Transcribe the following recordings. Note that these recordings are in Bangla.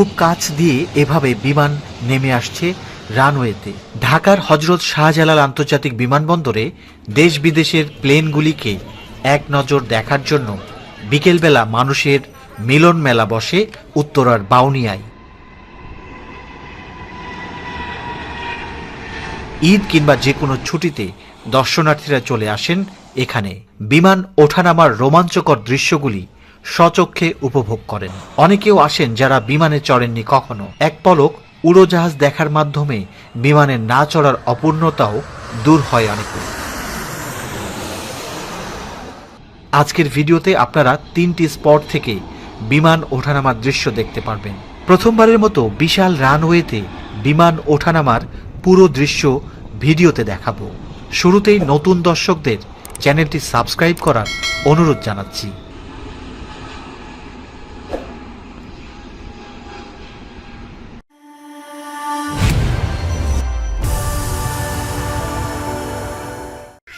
খুব কাছ দিয়ে এভাবে বিমান নেমে আসছে রানওয়েতে। ঢাকার হযরত শাহজালাল আন্তর্জাতিক বিমানবন্দরে দেশ বিদেশের প্লেনগুলিকে এক নজর দেখার জন্য বিকেলবেলা মানুষের মিলন মেলা বসে উত্তরার বাউনিয়ায়। ঈদ কিংবা যে কোনো ছুটিতে দর্শনার্থীরা চলে আসেন এখানে। বিমান ওঠানামার রোমাঞ্চকর দৃশ্যগুলি স্বচক্ষে উপভোগ করেন। অনেকেও আসেন যারা বিমানে চড়েননি কখনো। এক পলক উড়োজাহাজ দেখার মাধ্যমে বিমানে না চড়ার অপূর্ণতাও দূর হয় অনেকের। আজকের ভিডিওতে আপনারা 3টি স্পট থেকে বিমান ওঠানামার দৃশ্য দেখতে পারবেন। প্রথমবারের মতো বিশাল রানওয়েতে বিমান ওঠানামার পুরো দৃশ্য ভিডিওতে দেখাবো। শুরুতেই নতুন দর্শকদের চ্যানেলটি সাবস্ক্রাইব করার অনুরোধ জানাচ্ছি।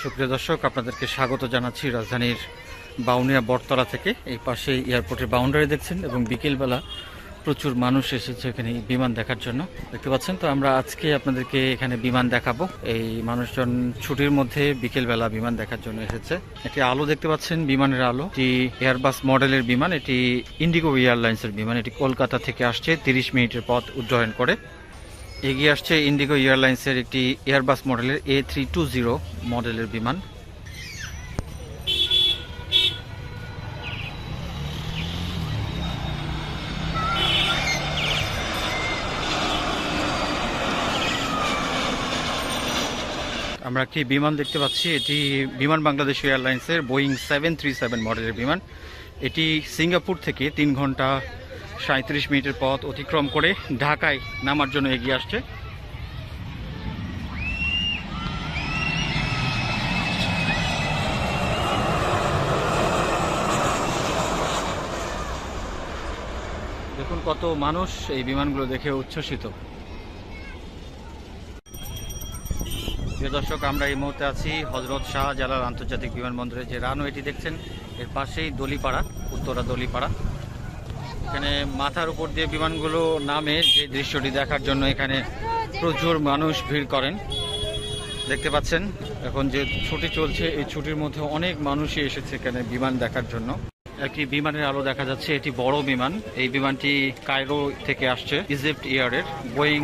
সুপ্রিয় দর্শক, আপনাদেরকে স্বাগত জানাচ্ছি রাজধানীর বাউনিয়া বটতলা থেকে। এই পাশে এয়ারপোর্টের বাউন্ডারি দেখছেন এবং বিকেলবেলা প্রচুর মানুষ এসেছে এখানে বিমান দেখার জন্য, দেখতে পাচ্ছেন। তো আমরা আজকে আপনাদেরকে এখানে বিমান দেখাবো। এই মানুষজন ছুটির মধ্যে বিকেলবেলা বিমান দেখার জন্য এসেছে। একটি আলো দেখতে পাচ্ছেন, বিমানের আলো। এটি এয়ারবাস মডেলের বিমান, এটি ইন্ডিগো এয়ারলাইন্সের বিমান। এটি কলকাতা থেকে আসছে 30 মিনিটের পথ উড্ডয়ন করে। এগিয়ে আসছে ইন্ডিগো এয়ারলাইন্সের একটি এয়ারবাস মডেলের A320 মডেলের বিমান। আমরা একটি বিমান দেখতে পাচ্ছি, এটি বিমান বাংলাদেশ এয়ারলাইন্সের বোয়িং 737 মডেলের বিমান। এটি সিঙ্গাপুর থেকে 3 ঘন্টা 37 মিনিটের পথ অতিক্রম করে ঢাকায় নামার জন্য এগিয়ে আসছে। দেখুন কত মানুষ এই বিমানগুলো দেখে উচ্ছ্বসিত। প্রিয় দর্শক, আমরা এই মুহূর্তে আছি হযরত শাহজালাল আন্তর্জাতিক বিমানবন্দরে। যে রানওয়েটি দেখছেন এর পাশেই দলিপাড়া, উত্তরা দলিপাড়া। এখানে মাথার উপর দিয়ে বিমানগুলো নামে যে দৃশ্যটি দেখার জন্য এখানে প্রচুর মানুষ ভিড় করেন, দেখতে পাচ্ছেন। এখন যে ছুটি চলছে, এই ছুটির মধ্যে অনেক মানুষই এসেছে এখানে বিমান দেখার জন্য। একটি বিমানের আলো দেখা যাচ্ছে, এটি বড় বিমান। এই বিমানটি কায়রো থেকে আসছে, ইজিপ্ট এয়ারের বোয়িং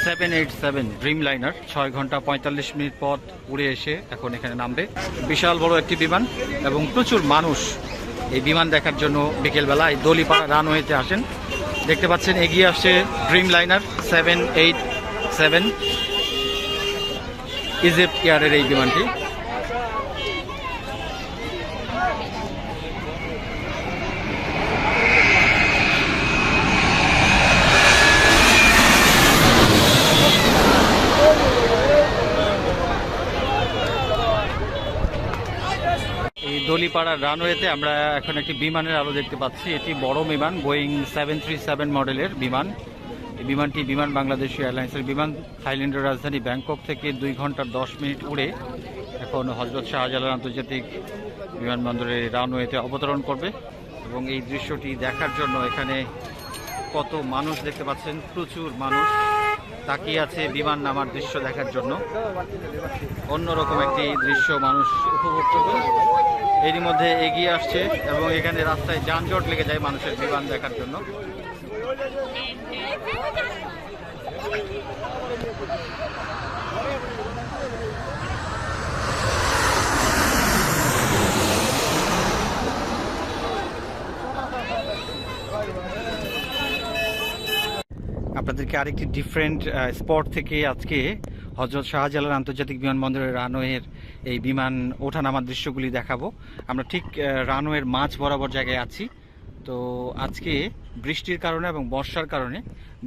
787 ড্রিম লাইনার। 6 ঘন্টা 45 মিনিট পথ উড়ে এসে এখন এখানে নামবে। বিশাল বড় একটি বিমান এবং প্রচুর মানুষ এই বিমান দেখার জন্য বিকেলবেলা এই দলিপাড়া রানওয়েতে আসেন। দেখতে পাচ্ছেন এগিয়ে আসছে ড্রিম লাইনার 787 ইজিপ্ট এয়ারের এই বিমানটি। দলিপাড়ার রানওয়েতে আমরা এখন একটি বিমানের আলো দেখতে পাচ্ছি। এটি বড় বিমান, বোয়িং 737 মডেলের বিমান। এই বিমানটি বিমান বাংলাদেশ এয়ারলাইন্সের বিমান। থাইল্যান্ডের রাজধানী ব্যাংকক থেকে 2 ঘন্টা 10 মিনিট উড়ে এখন হযরত শাহজালাল আন্তর্জাতিক বিমানবন্দরের রানওয়েতে অবতরণ করবে। এবং এই দৃশ্যটি দেখার জন্য এখানে কত মানুষ দেখতে পাচ্ছেন, প্রচুর মানুষ তাকিয়ে আছে বিমান নামার দৃশ্য দেখার জন্য। অন্যরকম একটি দৃশ্য মানুষ উপভোগ করবে। এরই মধ্যে এগিয়ে আসছে এবং এখানে রাস্তায় যানজট লেগে যায় মানুষের বিমান দেখার জন্য। আপনাদেরকে আরেকটি ডিফারেন্ট স্পট থেকে আজকে হযরত শাহজালাল আন্তর্জাতিক বিমানবন্দরের রানওয়ের এই বিমান ওঠানামার দৃশ্যগুলি দেখাবো। আমরা ঠিক রানওয়ের মাঝ বরাবর জায়গায় আছি। তো আজকে বৃষ্টির কারণে এবং বর্ষার কারণে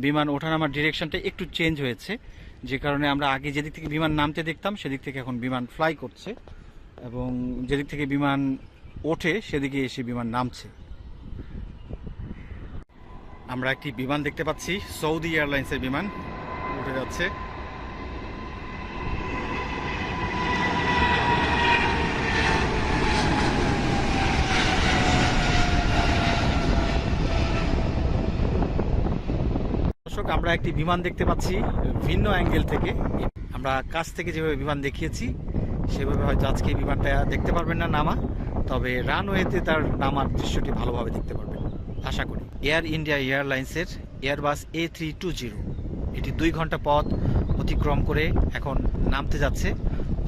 বিমান ওঠানামার ডিরেকশনটা একটু চেঞ্জ হয়েছে, যে কারণে আমরা আগে যেদিক থেকে বিমান নামতে দেখতাম সেদিক থেকে এখন বিমান ফ্লাই করছে এবং যেদিক থেকে বিমান ওঠে সেদিকে এসে বিমান নামছে। আমরা একটি বিমান দেখতে পাচ্ছি, সৌদি এয়ারলাইন্সের বিমান উঠে যাচ্ছে। আমরা একটি বিমান দেখতে পাচ্ছি ভিন্ন অ্যাঙ্গেল থেকে। আমরা কাছ থেকে যেভাবে বিমান দেখিয়েছি সেভাবে হয়তো আজকে এই বিমানটা দেখতে পারবেন না নামা, তবে রানওয়েতে তার নামার দৃশ্যটি ভালোভাবে দেখতে পারবেন আশা করি। এয়ার ইন্ডিয়া এয়ারলাইন্সের এয়ারবাস A320 এটি 2 ঘন্টা পথ অতিক্রম করে এখন নামতে যাচ্ছে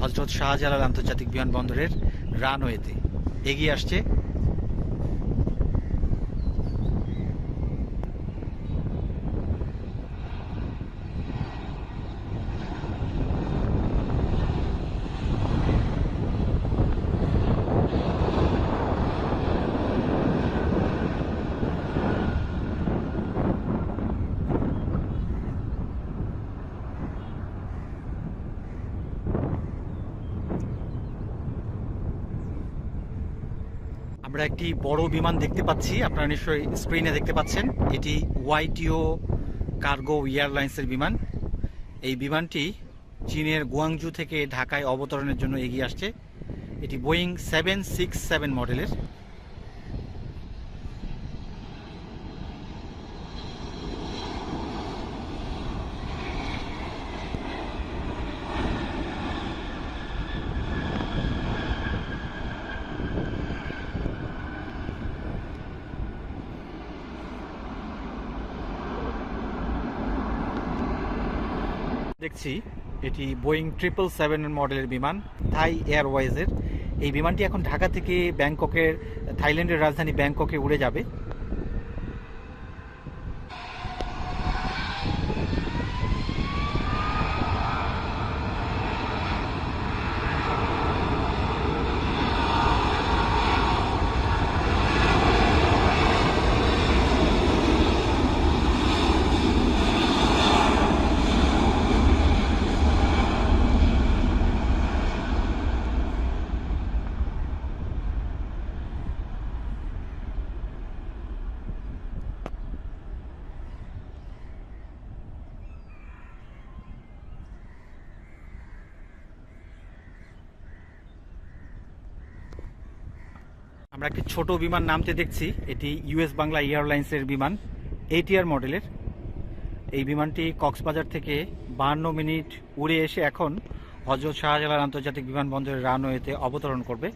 হজরত শাহজালাল আন্তর্জাতিক বিমানবন্দরের রানওয়েতে। এগিয়ে আসছে আমরা একটি বড় বিমান দেখতে পাচ্ছি, আপনারা নিশ্চয়ই স্ক্রিনে দেখতে পাচ্ছেন। এটি ওয়াইটিও কার্গো এয়ারলাইন্সের বিমান। এই বিমানটি চীনের গুয়াংজু থেকে ঢাকায় অবতরণের জন্য এগিয়ে আসছে। এটি বোয়িং 767 মডেলের। দেখছি এটি বোয়িং 777 মডেলের বিমান, থাই এয়ারওয়েজের। এই বিমানটি এখন ঢাকা থেকে ব্যাংককের, থাইল্যান্ডের রাজধানী ব্যাংককে উড়ে যাবে। আমরা একটি ছোট বিমান নামতে দেখছি, এটি ইউএস বাংলা এয়ারলাইন্সের বিমান, ATR মডেলের। এই বিমানটি কক্সবাজার থেকে 52 মিনিট উড়ে এসে এখন হযরত শাহজালাল আন্তর্জাতিক বিমানবন্দরের রানওয়েতে অবতরণ করবে।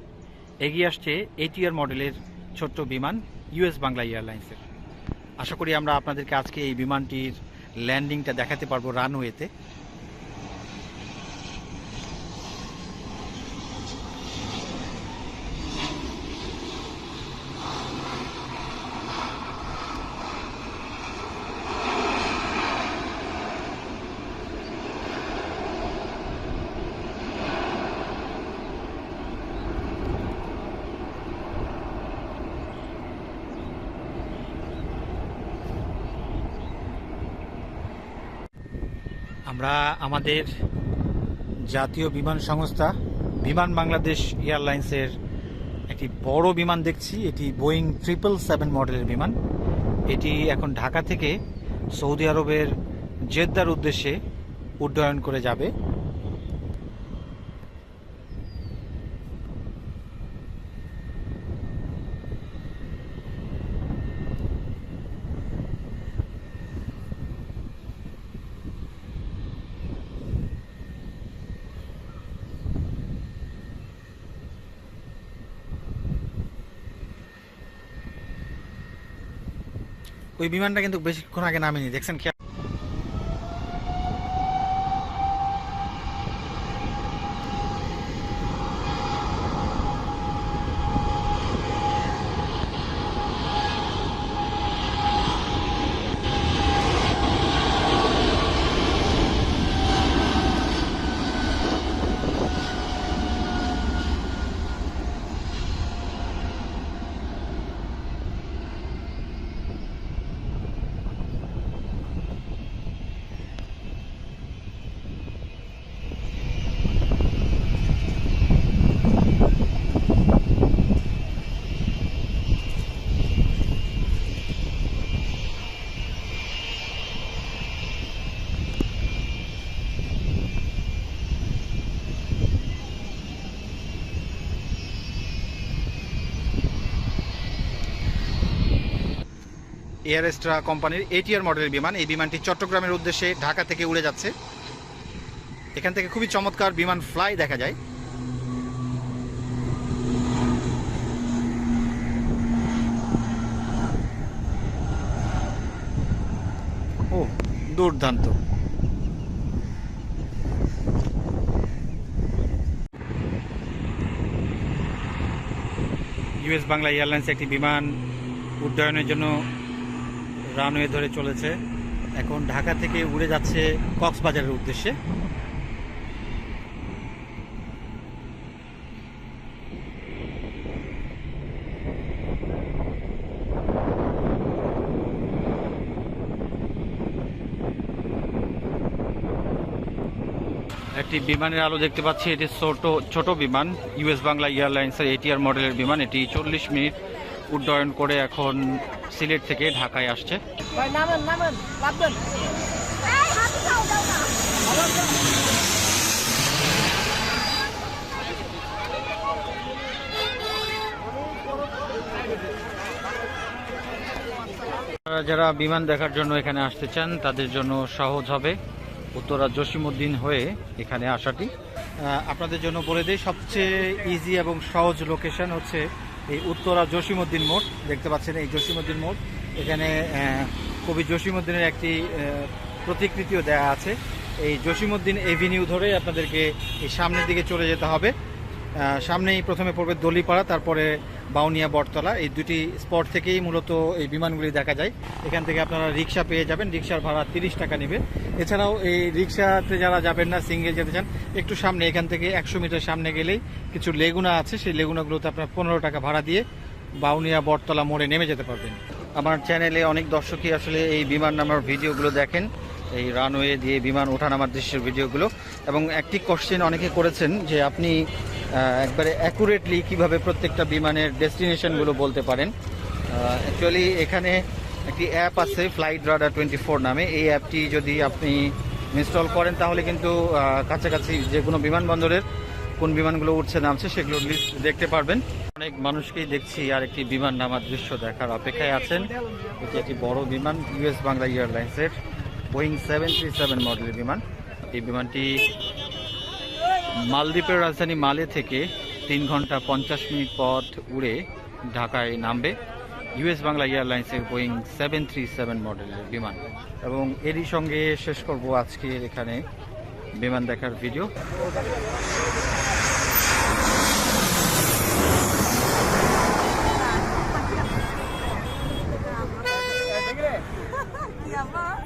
এগিয়ে আসছে ATR মডেলের ছোট্ট বিমান ইউএস বাংলা এয়ারলাইন্সের। আশা করি আমরা আপনাদেরকে আজকে এই বিমানটির ল্যান্ডিংটা দেখাতে পারবো রানওয়েতে। আমরা আমাদের জাতীয় বিমান সংস্থা বিমান বাংলাদেশ এয়ারলাইন্সের একটি বড় বিমান দেখছি। এটি বোয়িং 777 মডেলের বিমান। এটি এখন ঢাকা থেকে সৌদি আরবের জেদ্দার উদ্দেশ্যে উড্ডয়ন করে যাবে। ওই বিমানটা কিন্তু বেশিক্ষণ আগে নামেনি, দেখছেন কি? এয়ার এস্ট্রা কোম্পানির ATR মডেলের বিমান। এই বিমানটি চট্টগ্রামের উদ্দেশ্যে ঢাকা থেকে উড়ে যাচ্ছে। এখান থেকে খুবই চমৎকার বিমান ফ্লাই দেখা যায়। ও দুর্দান্ত! US বাংলা এয়ারলাইন্স একটি বিমান উড্ডয়নের জন্য রানওয়ে ধরে চলেছে। এখন ঢাকা থেকে উড়ে যাচ্ছে কক্সবাজারের উদ্দেশ্যে। একটি বিমানের আলো দেখতে পাচ্ছি। এটি ছোট বিমান, US বাংলা এয়ারলাইন্সের ATR মডেলের বিমান। এটি 40 মিনিট উড্ডয়ন করে এখন সিলেট থেকে ঢাকায় আসছে। যারা বিমান দেখার জন্য এখানে আসতে চান তাদের জন্য সহজ হবে উত্তরা জসিমউদ্দিন হয়ে এখানে আসাটি। আপনাদের জন্য বলে দিই, সবচেয়ে ইজি এবং সহজ লোকেশন হচ্ছে এই উত্তরা জসিমউদ্দিন মোড়। দেখতে পাচ্ছেন এই জসিমউদ্দিন মোড়। এখানে কবি জসিমউদ্দিনের একটি প্রতিকৃতিও দেয়া আছে। এই জসিমউদ্দিন এভিনিউ ধরে আপনাদেরকে এই সামনের দিকে চলে যেতে হবে। সামনেই প্রথমে পড়বে দলিপাড়া, তারপরে বাউনিয়া বটতলা। এই দুটি স্পট থেকেই মূলত এই বিমানগুলি দেখা যায়। এখান থেকে আপনারা রিক্সা পেয়ে যাবেন। রিক্সার ভাড়া 30 টাকা নেবে। এছাড়াও এই রিক্সাতে যারা যাবেন না, সিঙ্গেল যেতে চান, একটু সামনে এখান থেকে 100 মিটার সামনে গেলেই কিছু লেগুনা আছে। সেই লেগুনাগুলোতে আপনার 15 টাকা ভাড়া দিয়ে বাউনিয়া বটতলা মোড়ে নেমে যেতে পারবেন। আমার চ্যানেলে অনেক দর্শকই আসলে এই বিমান নামার ভিডিওগুলো দেখেন, এই রানওয়ে দিয়ে বিমান ওঠানামার দৃশ্যের ভিডিওগুলো। এবং একটি কোশ্চেন অনেকে করেছেন যে আপনি একবারে অ্যাকুরেটলি কিভাবে প্রত্যেকটা বিমানের ডেস্টিনেশনগুলো বলতে পারেন। অ্যাকচুয়ালি এখানে একটি অ্যাপ আছে ফ্লাইট রাডার 24 নামে। এই অ্যাপটি যদি আপনি ইনস্টল করেন তাহলে কিন্তু কাছাকাছি যে কোনো বিমানবন্দরের কোন বিমানগুলো উঠছে নামছে সেগুলো লিস্ট দেখতে পারবেন। অনেক মানুষকেই দেখছি আর একটি বিমান নামার দৃশ্য দেখার অপেক্ষায় আছেন। এটি একটি বড় বিমান, US বাংলা এয়ারলাইন্সের বোয়িং 737 মডেলের বিমান। এই বিমানটি মালদ্বীপের রাজধানী মালে থেকে 3 ঘন্টা 50 মিনিট পথ উড়ে ঢাকায় নামবে। US বাংলা এয়ারলাইন্সের বোয়িং 737 মডেলের বিমান। এবং এরই সঙ্গে শেষ করব আজকের এখানে বিমান দেখার ভিডিও। Iya, Pak.